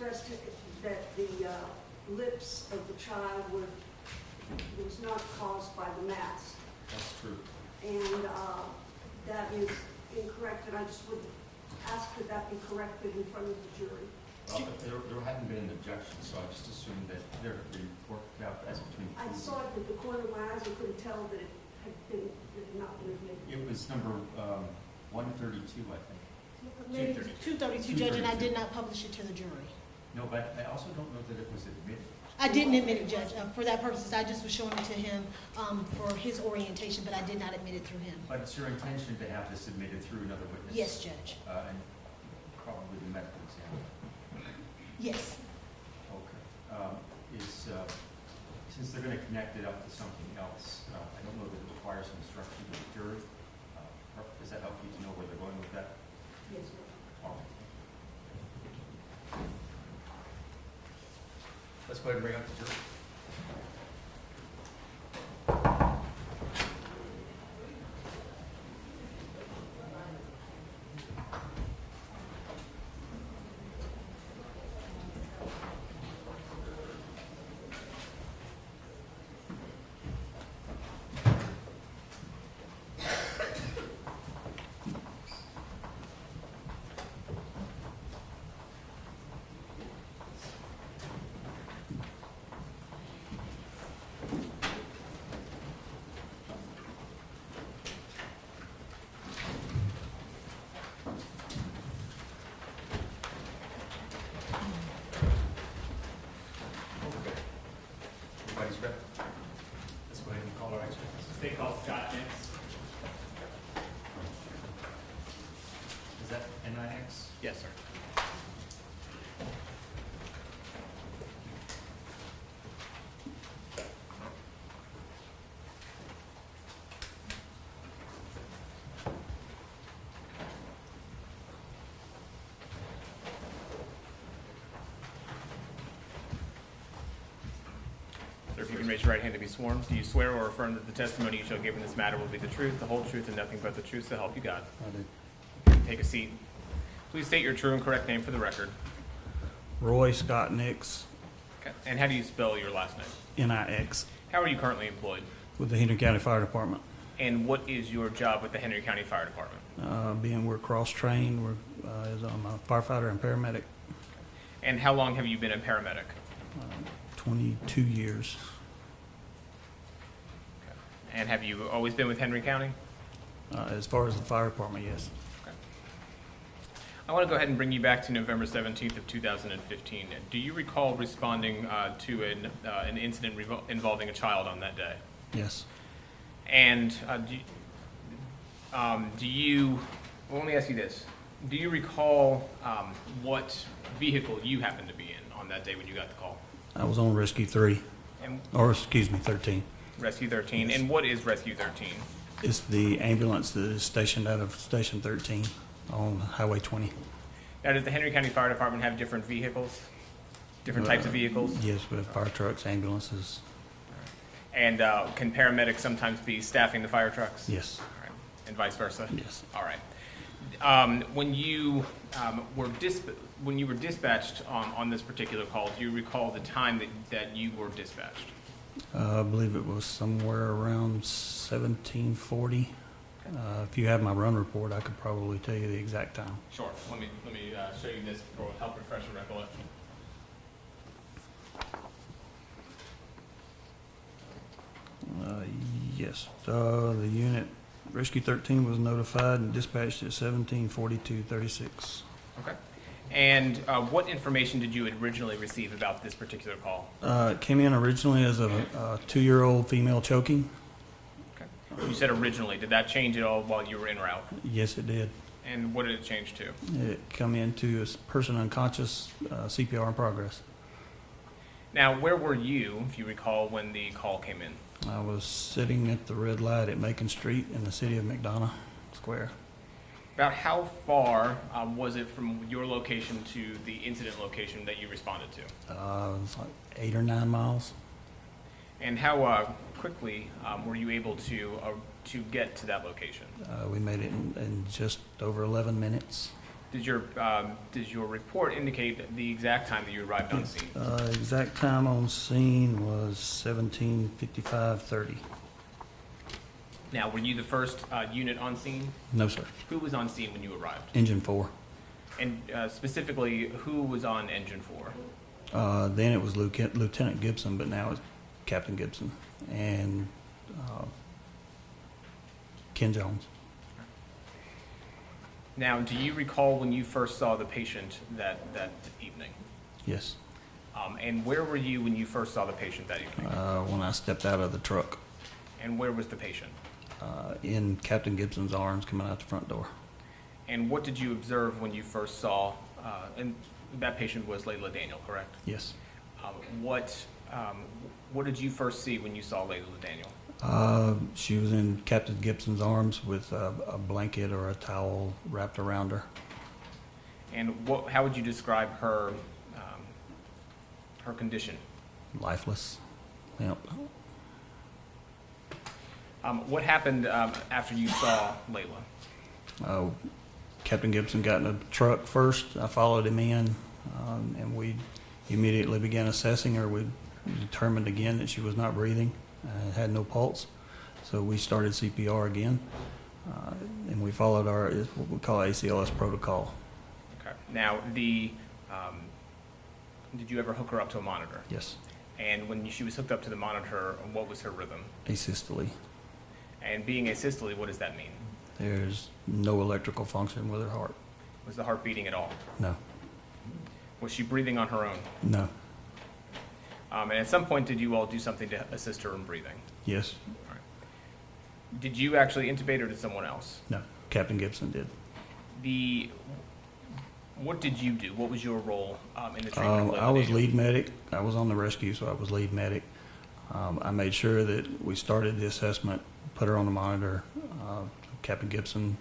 stressed that the lips of the child was not caused by the mask. That's true. And that is incorrect, and I just would ask that that be corrected in front of the jury. Well, there hadn't been an objection, so I just assumed that there had been worked out as between two. I saw it at the corner of my eyes and couldn't tell that it had not been admitted. It was number 132, I think. Maybe 232, Judge, and I did not publish it to the jury. No, but I also don't know that it was admitted. I didn't admit it, Judge. For that purposes, I just was showing it to him for his orientation, but I did not admit it through him. But it's your intention to have this admitted through another witness? Yes, Judge. And probably the medical examiner? Yes. Okay. Since they're going to connect it up to something else, I don't know that it requires an instruction to the jury. Does that help you to know where they're going with that? Yes, sir. All right. Let's go ahead and bring up the jury. Everybody's ready? Let's go ahead and call our expert. State called Scott Nix. Is that NIX? Yes, sir. Sir, if you can raise your right hand to be sworn, do you swear or affirm that the testimony you shall give in this matter will be the truth, the whole truth, and nothing but the truth, so help you God? I do. Take a seat. Please state your true and correct name for the record. Roy Scott Nix, Okay. And how do you spell your last name? NIX, How are you currently employed? with the Henry County Fire Department. And what is your job with the Henry County Fire Department? We're cross-trained, I'm a firefighter and paramedic, And how long have you been a paramedic? 22 years. And have you always been with Henry County? As far as the fire department, yes. Okay. I want to go ahead and bring you back to November 17th of 2015. Do you recall responding to an incident involving a child on that day? Yes. And well, let me ask you this. Do you recall what vehicle you happened to be in on that day when you got the call? I was on Rescue 3, And or excuse me, 13. Rescue 13. Yes. And what is Rescue 13? It's the ambulance that is stationed out of Station 13 on Highway 20. Now, does the Henry County Fire Department have different vehicles? Different types of vehicles? Yes, we have fire trucks, ambulances. And can paramedics sometimes be staffing the fire trucks? Yes. All right. And vice versa? Yes. All right. When you were dispatched on this particular call, do you recall the time that you were dispatched? I believe it was somewhere around 1740. If you have my run report, I could probably tell you the exact time. Sure. Let me show you this to help refresh your recollection. Yes, the unit Rescue 13 was notified and dispatched at 17:42:36. Okay. And what information did you originally receive about this particular call? It came in originally as a 2-year-old female choking. Okay. You said originally. Did that change at all while you were en route? Yes, it did. And what did it change to? It come into a person unconscious, CPR in progress. Now, where were you, if you recall, when the call came in? I was sitting at the red light at Macon Street in the city of McDonough Square. About how far was it from your location to the incident location that you responded to? It was like 8 or 9 miles. And how quickly were you able to get to that location? We made it in just over 11 minutes. Does your report indicate the exact time that you arrived on scene? Exact time on scene was 17:55:30. Now, were you the first unit on scene? No, sir. Who was on scene when you arrived? Engine 4. And specifically, who was on engine 4? Then it was Lieutenant Gibson, but now it's Captain Gibson and Ken Jones. Now, do you recall when you first saw the patient that evening? Yes. And where were you when you first saw the patient that evening? When I stepped out of the truck, And where was the patient? in Captain Gibson's arms coming out the front door. And what did you observe when you first saw, and that patient was Layla Daniel, correct? Yes. What did you first see when you saw Layla Daniel? She was in Captain Gibson's arms with a blanket or a towel wrapped around her. And how would you describe her condition? Lifeless. Limp. What happened after you saw Layla? Captain Gibson got in a truck first. I followed him in, and we immediately began assessing her. We determined again that she was not breathing, had no pulse. So we started CPR again, and we followed what we call ACLS protocol. Okay. Now, did you ever hook her up to a monitor? Yes. And when she was hooked up to the monitor, what was her rhythm? Asystole. And being asystole, what does that mean? There's no electrical function with her heart. Was the heart beating at all? No. Was she breathing on her own? No. And at some point, did you all do something to assist her in breathing? Yes. All right. Did you actually intubate or did someone else? No. Captain Gibson did. What did you do? What was your role in the treatment? I was lead medic. I was on the rescue, so I was lead medic. I made sure that we started the assessment, put her on the monitor. Captain Gibson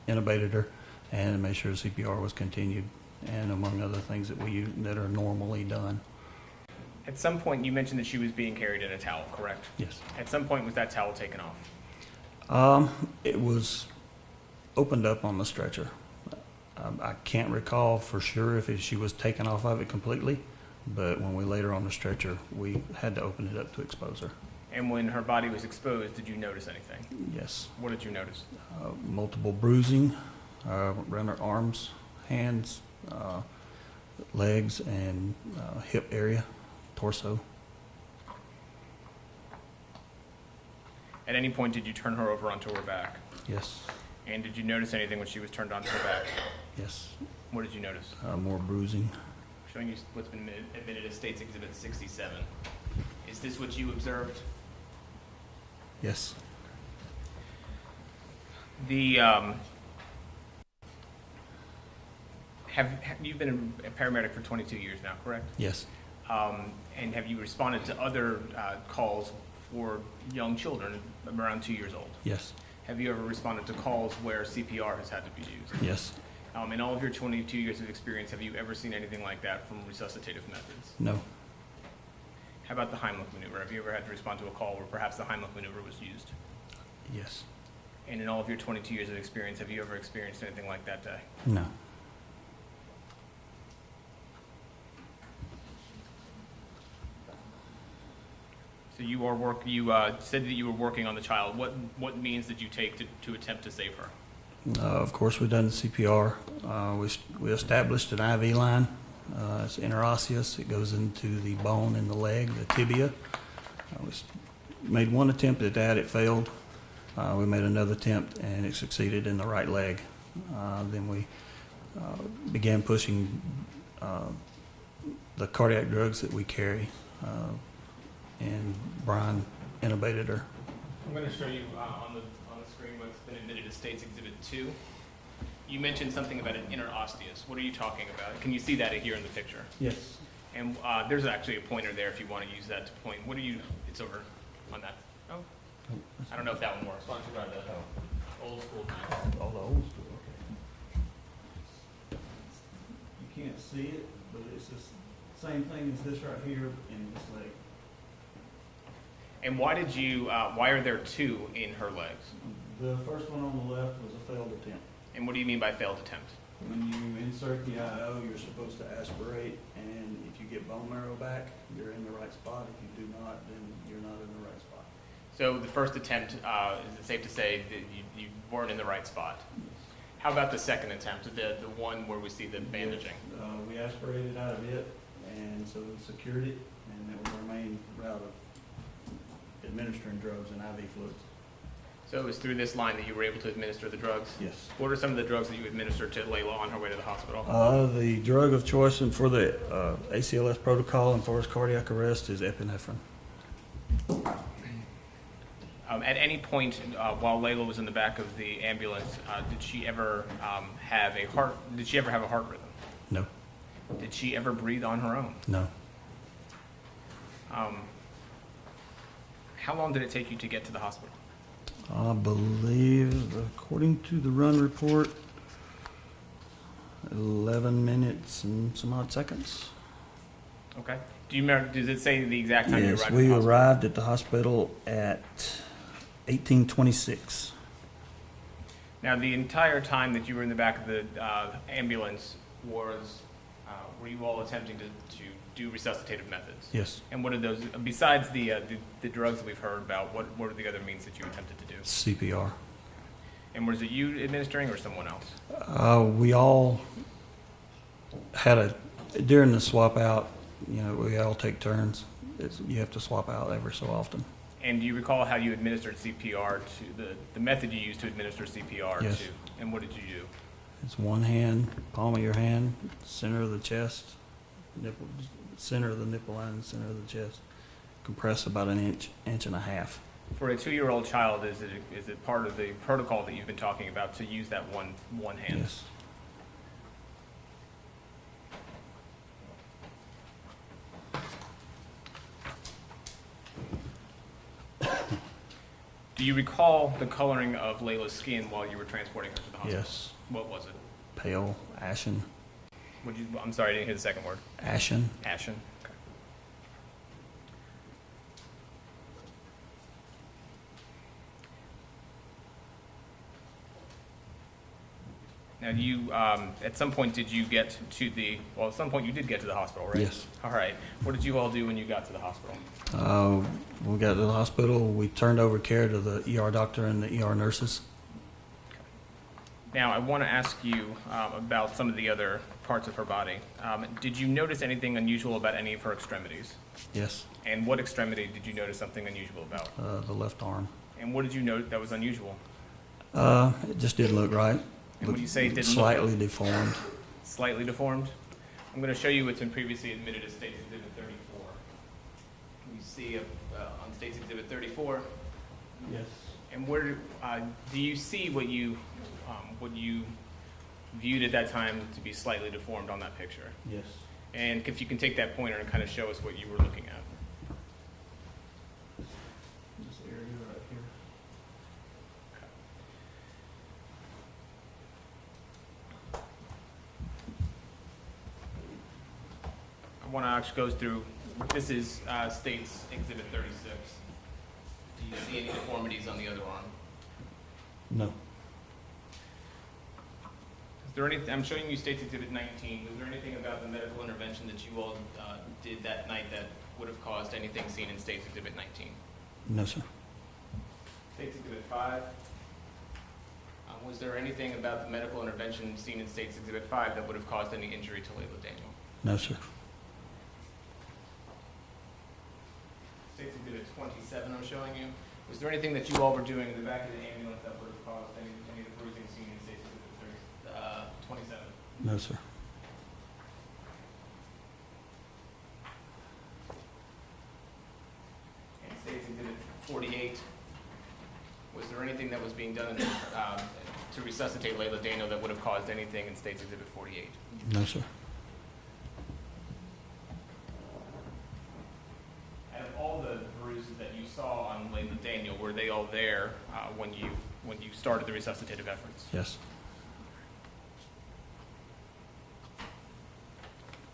intubated her and made sure CPR was continued, and among other things that are normally done. At some point, you mentioned that she was being carried in a towel, correct? Yes. At some point, was that towel taken off? It was opened up on the stretcher. I can't recall for sure if she was taken off of it completely, but when we laid her on the stretcher, we had to open it up to expose her. And when her body was exposed, did you notice anything? Yes. What did you notice? Multiple bruising around her arms, hands, legs, and hip area, torso. At any point, did you turn her over onto her back? Yes. And did you notice anything when she was turned onto her back? Yes. What did you notice? More bruising. Showing you what's been admitted as State's Exhibit 67. Is this what you observed? Yes. You've been a paramedic for 22 years now, correct? Yes. And have you responded to other calls for young children around 2 years old? Yes. Have you ever responded to calls where CPR has had to be used? Yes. In all of your 22 years of experience, have you ever seen anything like that from resuscitative methods? No. How about the Heimlich maneuver? Have you ever had to respond to a call where perhaps the Heimlich maneuver was used? Yes. And in all of your 22 years of experience, have you ever experienced anything like that day? No. So you said that you were working on the child. What means did you take to attempt to save her? Of course, we've done the CPR. We established an IV line. It's interosseous. It goes into the bone in the leg, the tibia. We made one attempt at that. It failed. We made another attempt, and it succeeded in the right leg. Then we began pushing the cardiac drugs that we carry, and Brian intubated her. I'm going to show you on the screen what's been admitted as State's Exhibit 2. You mentioned something about an interosseous. What are you talking about? Can you see that here in the picture? Yes. And there's actually a pointer there if you want to use that to point. It's over on that. Oh, I don't know if that one works. Why don't you grab the old school one? Oh, the old school, okay. You can't see it, but it's the same thing as this right here in this leg. And why are there two in her legs? The first one on the left was a failed attempt. And what do you mean by failed attempt? When you insert the IO, you're supposed to aspirate, and if you get bone marrow back, you're in the right spot. If you do not, then you're not in the right spot. So the first attempt, is it safe to say that you weren't in the right spot? How about the second attempt, the one where we see the bandaging? We aspirated out of it, and so we secured it, and it was our main route of administering drugs and IV fluids. So it was through this line that you were able to administer the drugs? Yes. What are some of the drugs that you administered to Layla on her way to the hospital? The drug of choice and for the ACLS protocol and for his cardiac arrest is epinephrine. At any point while Layla was in the back of the ambulance, did she ever have a heart rhythm? No. Did she ever breathe on her own? No. How long did it take you to get to the hospital? I believe, according to the run report, 11 minutes and some odd seconds. Okay. Do you remember? Does it say the exact time you Yes, arrived? At we the hospital? arrived at the hospital at 18:26. Now, the entire time that you were in the back of the ambulance were you all attempting to do resuscitative methods? Yes. And what are those, besides the drugs that we've heard about, what are the other means that you attempted to do? CPR. And was it you administering or someone else? We all had during the swap out, we all take turns. You have to swap out every so often. And do you recall how you administered CPR to the method you used to administer CPR Yes. to? And what did you do? It's one hand, palm of your hand, center of the chest, nipple, center of the nipple line, center of the chest. Compress about an inch and a half. For a 2-year-old child, is it part of the protocol that you've been talking about to use that one hand? Yes. Do you recall the coloring of Layla's skin while you were transporting her to the hospital? Yes. What was it? Pale, ashen. I'm sorry, I didn't hear the second word. Ashen. Ashen. Okay. Now, at some point did you get to at some point you did get to the hospital, right? Yes. All right. What did you all do when you got to the hospital? We got to the hospital. We turned over care to the ER doctor and the ER nurses. Now, I want to ask you about some of the other parts of her body. Did you notice anything unusual about any of her extremities? Yes. And what extremity did you notice something unusual about? The left arm. And what did you note that was unusual? It just didn't look right. And when you say it didn't Slightly look deformed. slightly deformed, I'm going to show you what's been previously admitted as State's Exhibit 34. Can you see on State's Exhibit 34? Yes. And where do you see what you viewed at that time to be slightly deformed on that picture? Yes. And if you can take that pointer and kind of show us what you were looking at. This area right here. I want to actually go through, this is State's Exhibit 36. Do you see any deformities on the other arm? No. Is there anything, I'm showing you State's Exhibit 19. Was there anything about the medical intervention that you all did that night that would have caused anything seen in State's Exhibit 19? No, sir. State's Exhibit 5. Was there anything about the medical intervention seen in State's Exhibit 5 that would have caused any injury to Layla Daniel? No, sir. State's Exhibit 27 I'm showing you. Was there anything that you all were doing in the back of the ambulance that would have caused any of the bruising seen in State's Exhibit 27? No, sir. And State's Exhibit 48. Was there anything that was being done to resuscitate Layla Daniel that would have caused anything in State's Exhibit 48? No, sir. Out of all the bruises that you saw on Layla Daniel, were they all there when you started the resuscitative efforts? Yes.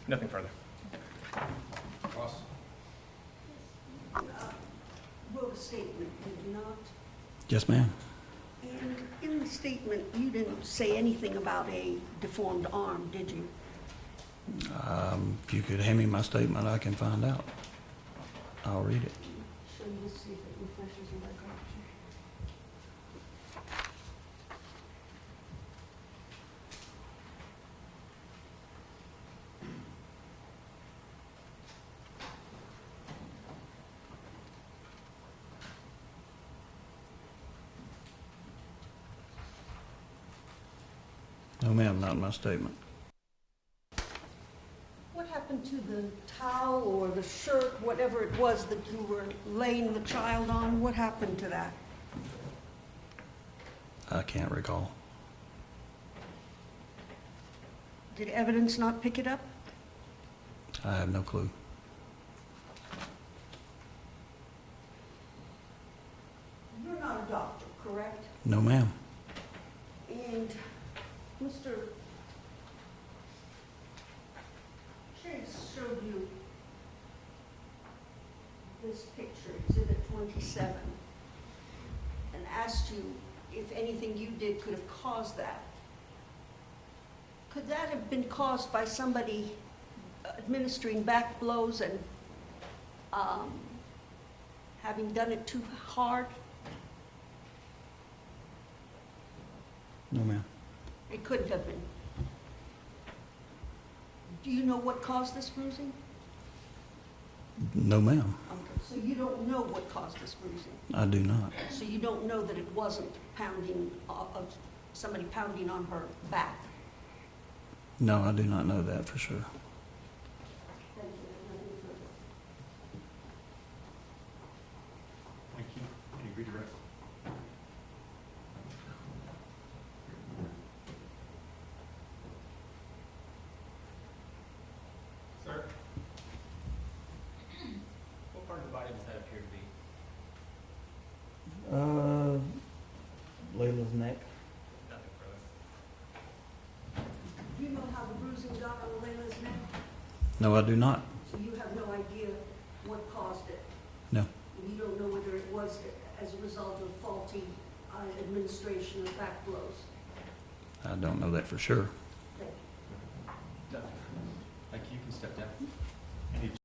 Nothing further. Ross? Will the state not Yes, ma'am. And in the statement, you didn't say anything about a deformed arm, did you? If you could hand me my statement, I can find out. I'll read it. Show you to see if it refreshes your recollection. No, ma'am, not in my statement. What happened to the towel or the shirt, whatever it was that you were laying the child on? What happened to that? I can't recall. Did evidence not pick it up? I have no clue. You're not a doctor, correct? No, ma'am. And Mr. Chase showed you this picture, Exhibit 27, and asked you if anything you did could have caused that. Could that have been caused by somebody administering back blows and having done it too hard? No, ma'am. It couldn't have been. Do you know what caused this bruising? No, ma'am. Okay, so you don't know what caused this bruising? I do not. So you don't know that it wasn't pounding, of somebody pounding on her back? No, I do not know that for sure. Thank you. Nothing further. Thank you. Any redirect? Sir? What part of the body does that appear to be? Layla's neck. Nothing further. Do you know how the bruising got on Layla's neck? No, I do not. So you have no idea what caused it? No. And you don't know whether it was as a result of faulty administration of back blows? I don't know that for sure. Thank you. Nothing. Thank you. You can step down.